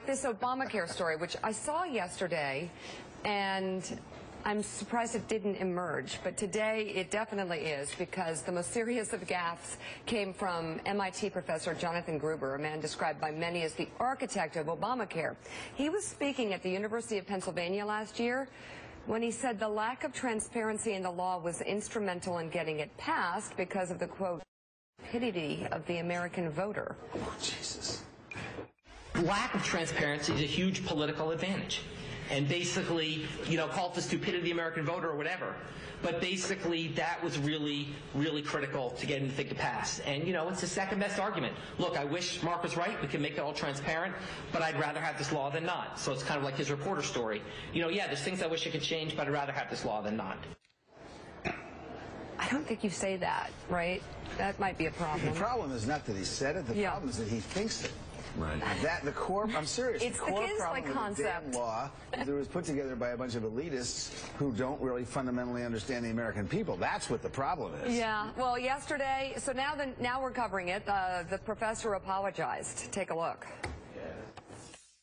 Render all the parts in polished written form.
This Obamacare story, which I saw yesterday, and I'm surprised it didn't emerge, but today it definitely is, because the most serious of gaffes came from MIT Professor Jonathan Gruber, a man described by many as the architect of Obamacare. He was speaking at the University of Pennsylvania last year when he said the lack of transparency in the law was instrumental in getting it passed because of the, quote, stupidity of the American voter. Oh, Jesus. Lack of transparency is a huge political advantage. And basically, you know, call it the stupidity of the American voter or whatever. But basically, that was really, really critical to getting the thing to pass. And, you know, it's the second best argument. Look, I wish Mark was right. We can make it all transparent. But I'd rather have this law than not. So it's kind of like his reporter story. You know, yeah, there's things I wish I could change, but I'd rather have this law than not. I don't think you say that, right? That might be a problem. The problem is not that he said it. The problem is that he thinks it. Right. I'm serious. It's the core the problem with the damn law that was put together by a bunch of elitists who don't really fundamentally understand the American people. That's what the problem is. Yeah. Well, yesterday, so now we're covering it. The professor apologized. Take a look.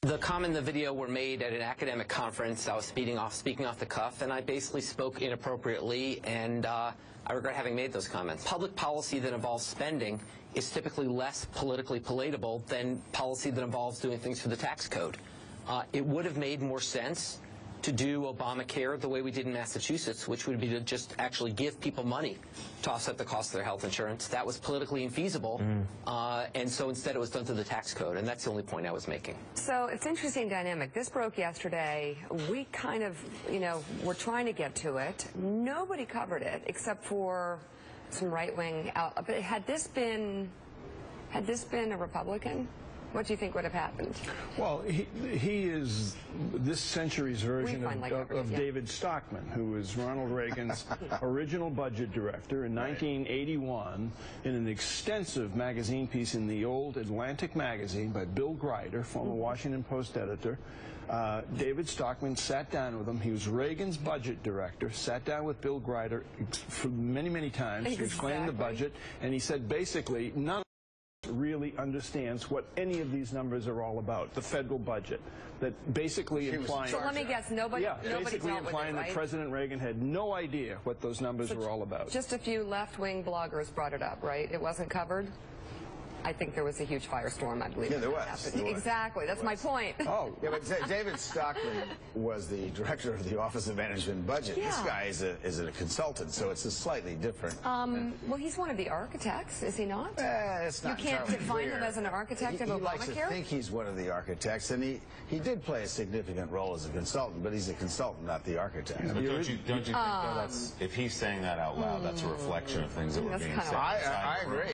The comment and the video were made at an academic conference. I was speaking off the cuff, and I basically spoke inappropriately, and I regret having made those comments. Public policy that involves spending is typically less politically palatable than policy that involves doing things for the tax code. It would have made more sense to do Obamacare the way we did in Massachusetts, which would be to just actually give people money to offset the cost of their health insurance. That was politically infeasible, and so instead it was done through the tax code, and that's the only point I was making. So it's an interesting dynamic. This broke yesterday. We kind of, you know, were trying to get to it. Nobody covered it except for some right-wing but had this been a Republican, what do you think would have happened? Well, he is this century's version of David Stockman, who was Ronald Reagan's original budget director in 1981 in an extensive magazine piece in the old Atlantic magazine by Bill Grider, former Washington Post editor. David Stockman sat down with him. He was Reagan's budget director, sat down with Bill Grider for many, many times to explain the budget, and he said basically none really understands what any of these numbers are all about, the federal budget, that basically implying... So let me guess, nobody basically implying that President Reagan had no idea what those numbers were all about. Just a few left-wing bloggers brought it up, right? It wasn't covered? I think there was a huge firestorm, I believe. Yeah, there was. Exactly. That's my point. Oh. Yeah, but David Stockman was the director of the Office of Management and Budget. Yeah. This guy is a consultant, so it's a slightly different. Well, he's one of the architects, is he not? It's not. You can't define him as an architect of Obamacare? He likes to think he's one of the architects, and he did play a significant role as a consultant, but he's a consultant, not the architect. Yeah, but don't you think, though, that's, if he's saying that out loud, that's a reflection of things that were being said? I agree.